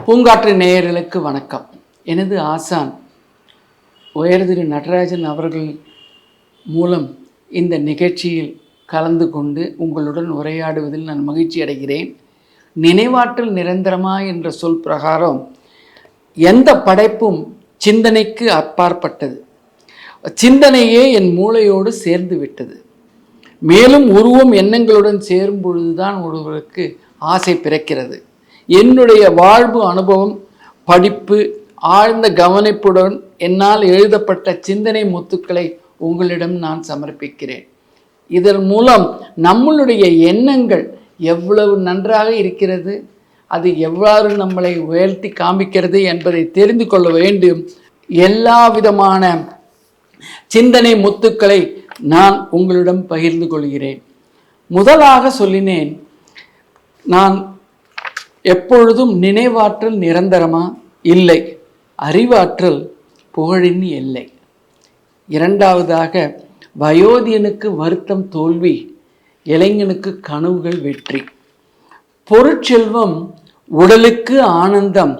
பூங்காற்று நேயர்களுக்கு வணக்கம். எனது ஆசான் உயர்திரு நடராஜன் அவர்கள் மூலம் இந்த நிகழ்ச்சியில் கலந்து கொண்டு உங்களுடன் உரையாடுவதில் நான் மகிழ்ச்சி அடைகிறேன். நினைவாற்றல் நிரந்தரமா என்ற சொல் பிரகாரம் எந்த படைப்பும் சிந்தனைக்கு அப்பாற்பட்டது. சிந்தனையே என் மூளையோடு சேர்ந்து விட்டது. மேலும் உருவம் எண்ணங்களுடன் சேரும் பொழுதுதான் ஒருவருக்கு ஆசை பிறக்கிறது. என்னுடைய வாழ்வு அனுபவம், படிப்பு, ஆழ்ந்த கவனிப்புடன் என்னால் எழுதப்பட்ட சிந்தனை முத்துக்களை உங்களிடம் நான் சமர்ப்பிக்கிறேன். இதன் மூலம் நம்மளுடைய எண்ணங்கள் எவ்வளவு நன்றாக இருக்கிறது, அது எவ்வாறு நம்மளை உயர்த்தி காமிக்கிறது என்பதை தெரிந்து கொள்ள வேண்டும். எல்லா விதமான சிந்தனை முத்துக்களை நான் உங்களிடம் பகிர்ந்து கொள்கிறேன். முதலாக சொல்லினேன், நான் எப்பொழுதும் நினைவாற்றல் நிரந்தரமா? இல்லை. அறிவாற்றல் புகழின் எல்லை. இரண்டாவதாக, வயோதிகனுக்கு வருத்தம் தோல்வி, இளைஞனுக்கு கனவுகள் வெற்றி. பொருட்செல்வம் உடலுக்கு ஆனந்தம்,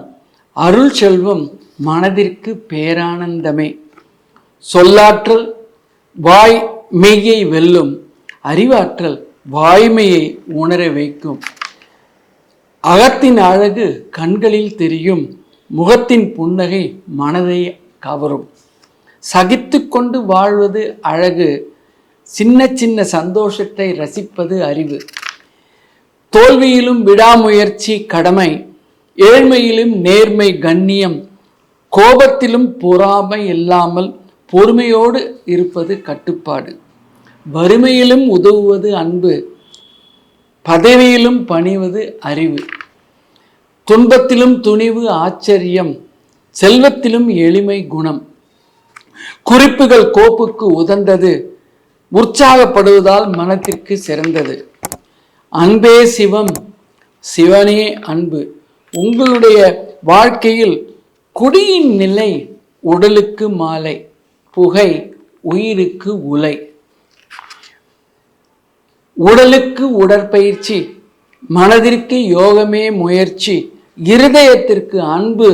அருள் செல்வம் மனதிற்கு பேரானந்தமே. சொல்லாற்றல் வாய் மெய்யை வெல்லும், அறிவாற்றல் வாய்மையை உணர வைக்கும். அகத்தின் அழகு கண்களில் தெரியும், முகத்தின் புன்னகை மனதை கவரும். சகித்து கொண்டு வாழ்வது அழகு, சின்ன சின்ன சந்தோஷத்தை ரசிப்பது அறிவு. தோல்வியிலும் விடாமுயற்சி கடமை, ஏழ்மையிலும் நேர்மை கண்ணியம், கோபத்திலும் பொறாமை இல்லாமல் பொறுமையோடு இருப்பது கட்டுப்பாடு. வறுமையிலும் உதவுவது அன்பு, பதவியிலும் பணிவது அறிவு. துன்பத்திலும் துணிவு ஆச்சரியம், செல்வத்திலும் எளிமை குணம். குறிப்புகள் கோப்புக்கு உதந்தது, உற்சாகப்படுவதால் மனத்திற்கு சிறந்தது. அன்பே சிவம், சிவனே அன்பு. உங்களுடைய வாழ்க்கையில் குடியின் நிலை உடலுக்கு மாலை, புகை உயிருக்கு உலை. உடலுக்கு உடற்பயிற்சி, மனதிற்கு யோகமே முயற்சி, இருதயத்திற்கு அன்பு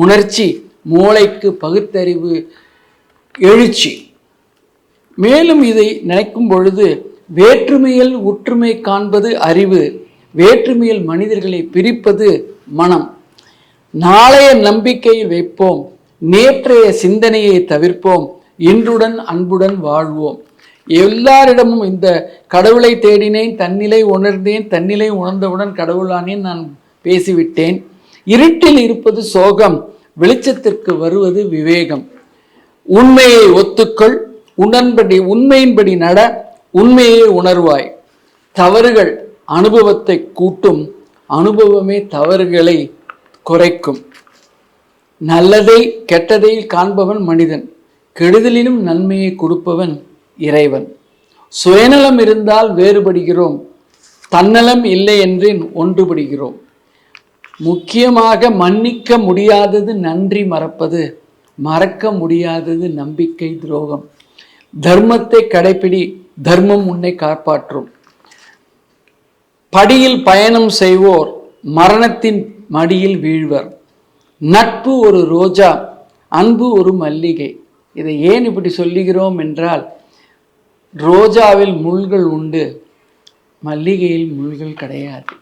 உணர்ச்சி, மூளைக்கு பகுத்தறிவு எழுச்சி. மேலும் இதை நினைக்கும் பொழுது, வேற்றுமையில் ஒற்றுமை காண்பது அறிவு, வேற்றுமையில் மனிதர்களை பிரிப்பது மனம். நாளைய நம்பிக்கையை வைப்போம், நேற்றைய சிந்தனையை தவிர்ப்போம், இன்றுடன் அன்புடன் வாழ்வோம். எல்லாரிடமும் இந்த கடவுளை தேடினேன், தன்னிலை உணர்ந்தேன், தன்னிலை உணர்ந்தவுடன் கடவுளானேன் நான் பேசிவிட்டேன். இருட்டில் இருப்பது சோகம், வெளிச்சத்திற்கு வருவது விவேகம். உண்மையை ஒத்துக்கொள், உண்மையின்படி நட, உண்மையை உணர்வாய். தவறுகள் அனுபவத்தை கூட்டும், அனுபவமே தவறுகளை குறைக்கும். நல்லதை கெட்டதை காண்பவன் மனிதன், கெடுதலிலும் நன்மையை கொடுப்பவன் இறைவன். சுயநலம் இருந்தால் வேறுபடுகிறோம், தன்னலம் இல்லை என்றேன் ஒன்றுபடுகிறோம். முக்கியமாக மன்னிக்க முடியாதது நன்றி மறப்பது, மறக்க முடியாதது நம்பிக்கை துரோகம். தர்மத்தை கடைப்பிடி, தர்மம் உன்னை காப்பாற்றும். படியில் பயணம் செய்வோர் மரணத்தின் மடியில் வீழ்வர். நட்பு ஒரு ரோஜா, அன்பு ஒரு மல்லிகை. இதை ஏன் இப்படி சொல்லுகிறோம் என்றால், ரோஜாவில் முள்கள் உண்டு, மல்லிகையில் முள்கள் கிடையாது.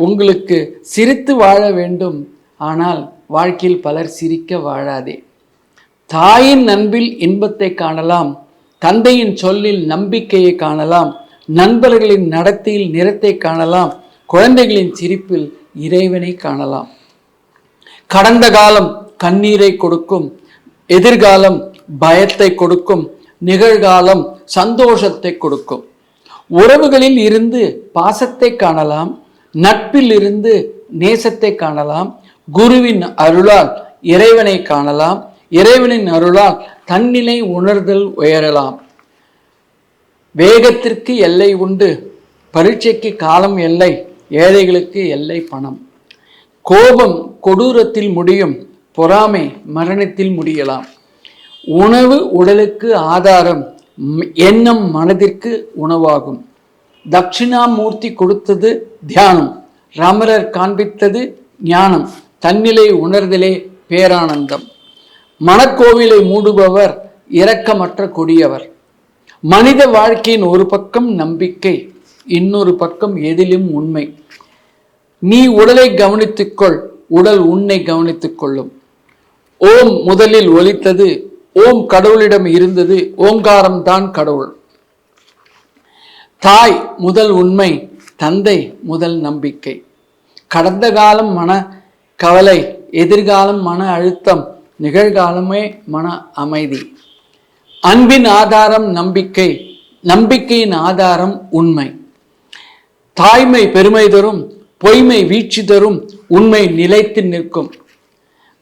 உங்களுக்கு சிரித்து வாழ வேண்டும், ஆனால் வாழ்க்கையில் பலர் சிரிக்க வாழாதே. தாயின் அன்பில் இன்பத்தை காணலாம், தந்தையின் சொல்லில் நம்பிக்கையை காணலாம், நண்பர்களின் நடத்தையில் நிறத்தை காணலாம், குழந்தைகளின் சிரிப்பில் இறைவனை காணலாம். கடந்த காலம் கண்ணீரை கொடுக்கும், எதிர்காலம் பயத்தை கொடுக்கும், நிகழ்காலம் சந்தோஷத்தை கொடுக்கும். உறவுகளில் இருந்து பாசத்தை காணலாம், நட்பில் இருந்து நேசத்தை காணலாம். குருவின் அருளால் இறைவனை காணலாம், இறைவனின் அருளால் தன்னிலை உணர்தல் உயரலாம். வேகத்திற்கு எல்லை உண்டு, பரீட்சைக்கு காலம் எல்லை, ஏழைகளுக்கு எல்லை பணம். கோபம் கொடூரத்தில் முடியும், பொறாமை மரணத்தில் முடியலாம். உணவு உடலுக்கு ஆதாரம், எண்ணம் மனதிற்கு உணவாகும். தட்சிணாமூர்த்தி கொடுத்தது தியானம், ராமரர் காண்பித்தது ஞானம், தன்னிலை உணர்தலே பேரானந்தம். மனக்கோவிலை மூடுபவர் இரக்கமற்ற கொடியவர். மனித வாழ்க்கையின் ஒரு பக்கம் நம்பிக்கை, இன்னொரு பக்கம் எதிலும் உண்மை. நீ உடலை கவனித்துக்கொள், உடல் உன்னை கவனித்துக் கொள்ளும். ஓம் முதலில் ஒலித்தது, ஓம் கடவுளிடம் இருந்தது, ஓங்காரம் தான் கடவுள். தாய் முதல் உண்மை, தந்தை முதல் நம்பிக்கை. கடந்த காலம் மன கவலை, எதிர்காலம் மன அழுத்தம், நிகழ்காலமே மன அமைதி. அன்பின் ஆதாரம் நம்பிக்கை, நம்பிக்கையின் ஆதாரம் உண்மை. தாய்மை பெருமை தரும், பொய்மை வீழ்ச்சி தரும், உண்மை நிலைத்து நிற்கும்.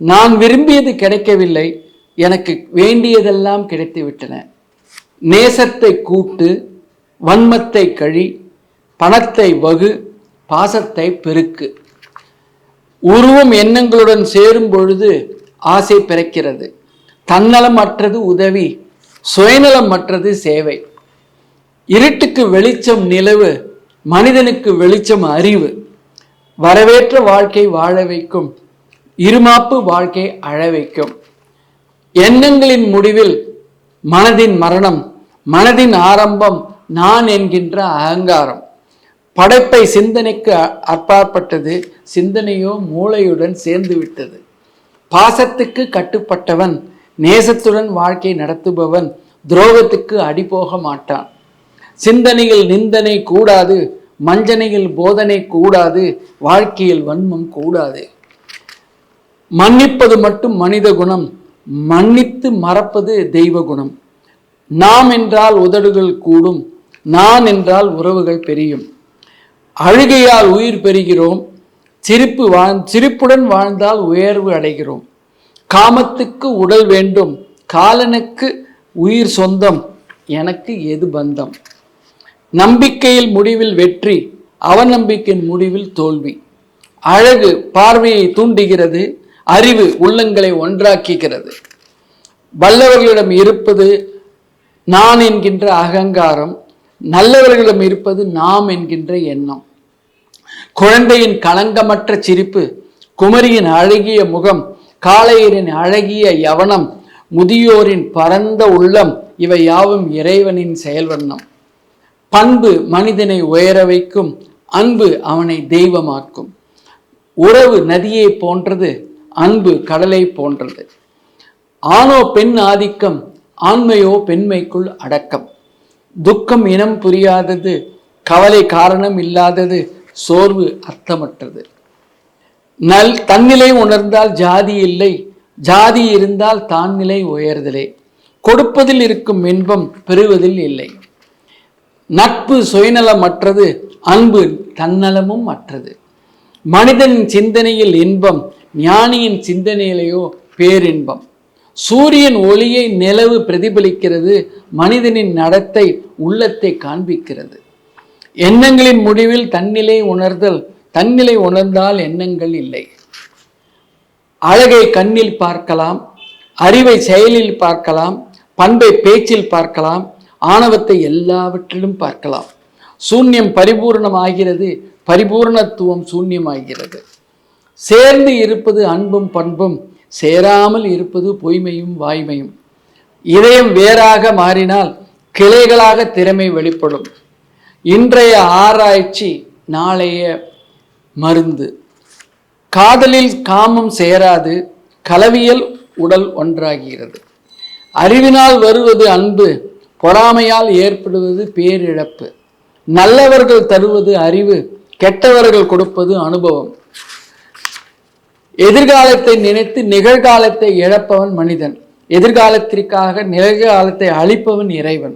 நான் விரும்பியது கிடைக்கவில்லை, எனக்கு வேண்டியதெல்லாம் கிடைத்துவிட்டன. நேசத்தை கூட்டு, வன்மத்தை கழி, பணத்தை வகு, பாசத்தை பெருக்கு. உருவம் எண்ணங்களுடன் சேரும் பொழுது ஆசை பிறக்கிறது. தன்னலம் அற்றது உதவி, சுயநலம் அற்றது சேவை. இருட்டுக்கு வெளிச்சம் நிலவு, மனிதனுக்கு வெளிச்சம் அறிவு. வரவேற்ற வாழ்க்கை வாழ வைக்கும், இருமாப்பு வாழ்க்கை அழ வைக்கும். எண்ணங்களின் முடிவில் மனதின் மரணம், மனதின் ஆரம்பம் நான் என்கின்ற அகங்காரம். படைப்பை சிந்தனைக்கு அப்பாற்பட்டது, சிந்தனையோ மூளையுடன் சேர்ந்து விட்டது. பாசத்துக்கு கட்டுப்பட்டவன், நேசத்துடன் வாழ்க்கை நடத்துபவன் துரோகத்துக்கு அடிபோக மாட்டான். சிந்தனையில் நிந்தனை கூடாது, மஞ்சனையில் போதனை கூடாது, வாழ்க்கையில் வன்மம் கூடாது. மன்னிப்பது மட்டும் மனித குணம், மன்னித்து மறப்பது தெய்வ குணம். நாம் என்றால் உதடுகள் கூடும், நான் என்றால் உறவுகள் பெரியும். அழுகையால் உயிர் பெறுகிறோம், சிரிப்புடன் வாழ்ந்தால் உயர்வு அடைகிறோம். காமத்துக்கு உடல் வேண்டும், காலனுக்கு உயிர் சொந்தம், எனக்கு எது பந்தம். நம்பிக்கையில் முடிவில் வெற்றி, அவநம்பிக்கையின் முடிவில் தோல்வி. அழகு பார்வையை தூண்டுகிறது, அறிவு உள்ளங்களை ஒன்றாக்குகிறது. வல்லவர்களிடம் இருப்பது நான் என்கின்ற அகங்காரம், நல்லவர்களிடம் இருப்பது நாம் என்கின்ற எண்ணம். குழந்தையின் களங்கமற்ற சிரிப்பு, குமரியின் அழகிய முகம், காளையரின் அழகிய யவனம், முதியோரின் பரந்த உள்ளம், இவை யாவும் இறைவனின் செயல்வண்ணம். பண்பு மனிதனை உயர வைக்கும், அன்பு அவனை தெய்வமாக்கும். உறவு நதியை போன்றது, அன்பு கடலை போன்றது. ஆணோ பெண் ஆதிக்கம், ஆண்மையோ பெண்மைக்குள் அடக்கம். துக்கம் இனம் புரியாதது, கவலை காரணம் இல்லாதது, சோர்வு அர்த்தமற்றது. தன்னிலை உணர்ந்தால் ஜாதி இல்லை, ஜாதி இருந்தால் தான் நிலை உயர்தலே. கொடுப்பதில் இருக்கும் இன்பம் பெறுவதில் இல்லை. நட்பு சுயநலமற்றது, அன்பு தன்னலமும் அற்றது. மனிதனின் சிந்தனையில் இன்பம், ஞானியின் சிந்தனையிலேயோ பேரின்பம். சூரியன் ஒளியை நிலவு பிரதிபலிக்கிறது, மனிதனின் நடத்தை உள்ளத்தை காண்பிக்கிறது. எண்ணங்களின் முடிவில் தன்னிலை உணர்தல், தன்னிலை உணர்ந்தால் எண்ணங்கள் இல்லை. அழகை கண்ணில் பார்க்கலாம், அறிவை செயலில் பார்க்கலாம், பண்பை பேச்சில் பார்க்கலாம், ஆணவத்தை எல்லாவற்றிலும் பார்க்கலாம். சூன்யம் பரிபூர்ணமாகிறது, பரிபூர்ணத்துவம் சூன்யமாகிறது. சேர்ந்து இருப்பது அன்பும் பண்பும், சேராமல் இருப்பது பொய்மையும் வாய்மையும். இதயம் வேறாக மாறினால் கிளைகளாக திறமை வெளிப்படும். இன்றைய ஆராய்ச்சி நாளைய மருந்து. காதலில் காமம் சேராது, கலவியல் உடல் ஒன்றாகிறது. அறிவினால் வருவது அன்பு, பொறாமையால் ஏற்படுவது பேரிழப்பு. நல்லவர்கள் தருவது அறிவு, கெட்டவர்கள் கொடுப்பது அனுபவம். எதிர்காலத்தை நினைத்து நிகழ்காலத்தை இழப்பவன் மனிதன், எதிர்காலத்திற்காக நிகழ்காலத்தை அழிப்பவன் இறைவன்.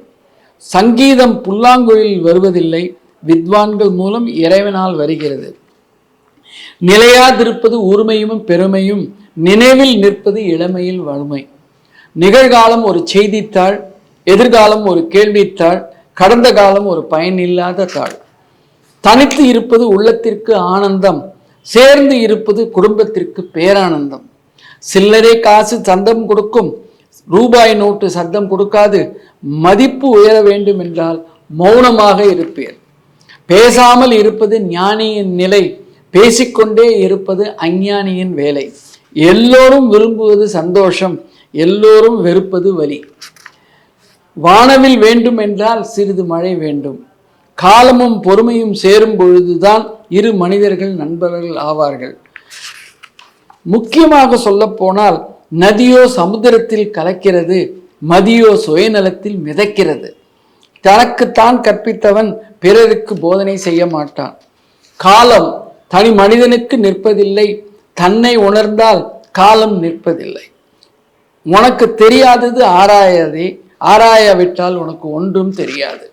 சங்கீதம் புல்லாங்குழலில் வருவதில்லை, வித்வான்கள் மூலம் இறைவனால் வருகிறது. நிலையாதிருப்பது உரிமையும் பெருமையும், நினைவில் நிற்பது இளமையில் வறுமை. நிகழ்காலம் ஒரு செய்தித்தாள், எதிர்காலம் ஒரு கேள்வித்தாள், கடந்த காலம் ஒரு பயனில்லாத தாள். தனித்து இருப்பது உள்ளத்திற்கு ஆனந்தம், சேர்ந்து இருப்பது குடும்பத்திற்கு பேரானந்தம். சில்லறை காசு சந்தம் கொடுக்கும், ரூபாய் நோட்டு சத்தம் கொடுக்காது. மதிப்பு உயர வேண்டும் என்றால் மௌனமாக இருப்பீர். பேசாமல் இருப்பது ஞானியின் நிலை, பேசிக்கொண்டே இருப்பது அஞ்ஞானியின் வேலை. எல்லோரும் விரும்புவது சந்தோஷம், எல்லோரும் வெறுப்பது வலி. வானவில் வேண்டும் என்றால் சிறிது மழை வேண்டும். காலமும் பொறுமையும் சேரும் பொழுதுதான் இரு மனிதர்கள் நண்பர்கள் ஆவார்கள். முக்கியமாக சொல்ல போனால் நதியோ சமுத்திரத்தில் கலக்கிறது, மதியோ சுயநலத்தில் மிதக்கிறது. தனக்குத்தான் கற்பித்தவன் பிறருக்கு போதனை செய்ய மாட்டான். காலம் தனி மனிதனுக்கு நிற்பதில்லை, தன்னை உணர்ந்தால் காலம் நிற்பதில்லை. உனக்கு தெரியாதது ஆராயாதே, ஆராயாவிட்டால் உனக்கு ஒன்றும் தெரியாது.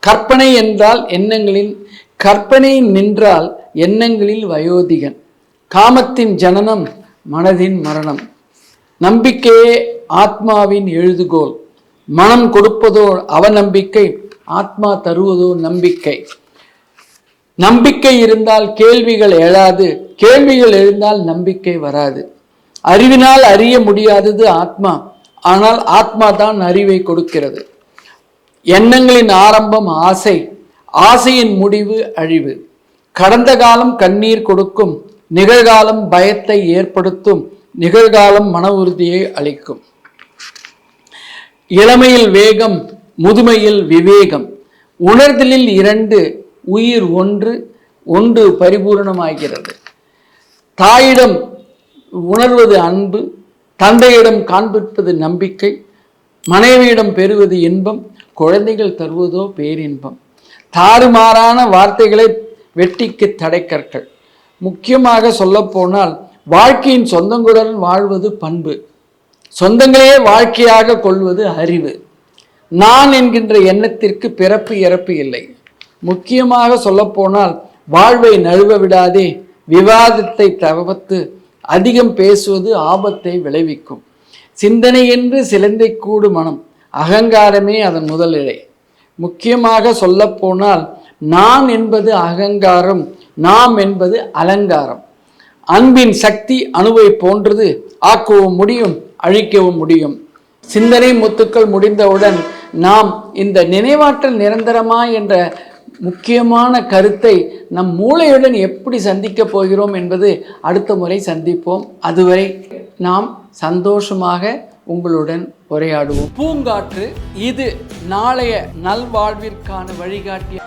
கற்பனை என்றால் எண்ணங்களில், கற்பனை நின்றால் எண்ணங்களில் வயோதிகன். காமத்தின் ஜனனம், மனதின் மரணம். நம்பிக்கையே ஆத்மாவின் எழுதுகோல். மனம் கொடுப்பதோ அவநம்பிக்கை, ஆத்மா தருவதோ நம்பிக்கை. நம்பிக்கை இருந்தால் கேள்விகள் எழாது, கேள்விகள் எழுந்தால் நம்பிக்கை வராது. அறிவினால் அறிய முடியாதது ஆத்மா, ஆனால் ஆத்மா தான் அறிவை கொடுக்கிறது. எண்ணங்களின் ஆரம்பம் ஆசை, ஆசையின் முடிவு அழிவு. கடந்த காலம் கண்ணீர் கொடுக்கும், நிகழ்காலம் பயத்தை ஏற்படுத்தும், நிகழ்காலம் மன உறுதியை அளிக்கும். இளமையில் வேகம், முதுமையில் விவேகம். உணர்தலில் இரண்டு, உயிர் ஒன்று, ஒன்று பரிபூரணமாகிறது. தாயிடம் உணர்வது அன்பு, தந்தையிடம் காண்பிப்பது நம்பிக்கை, மனைவியிடம் பெறுவது இன்பம், குழந்தைகள் தருவதோ பேரின்பம். தாறுமாறான வார்த்தைகளை வெட்டிக்கு தடைக்கற்கள். முக்கியமாக சொல்ல போனால் வாழ்க்கையின் சொந்தங்களுடன் வாழ்வது பண்பு, சொந்தங்களையே வாழ்க்கையாக கொள்வது அறிவு. நான் என்கின்ற எண்ணத்திற்கு பிறப்பு இறப்பு இல்லை. முக்கியமாக சொல்லப்போனால் வாழ்வை நழுவ விடாதே, விவாதத்தை தவிர்த்து அதிகம் பேசுவது ஆபத்தை விளைவிக்கும். சிந்தனை என்று சிலந்தை கூடு மனம், அகங்காரமே அதன் முதலிழை. முக்கியமாக சொல்லப்போனால் நான் என்பது அகங்காரம், நாம் என்பது அலங்காரம். அன்பின் சக்தி அணுவை போன்றது, ஆக்கவும் முடியும் அழிக்கவும் முடியும். சிந்தனை முத்துக்கள் முடிந்தவுடன் நாம் இந்த நினைவாற்றல் நிரந்தரமா என்ற முக்கியமான கருத்தை நம் மூளையுடன் எப்படி சந்திக்கப் போகிறோம் என்பது அடுத்த முறை சந்திப்போம். அதுவரை நாம் சந்தோஷமாக உங்களுடன் உரையாடுவோம். பூங்காற்று இது நாளைய நல்வாழ்விற்கான வழிகாட்டிய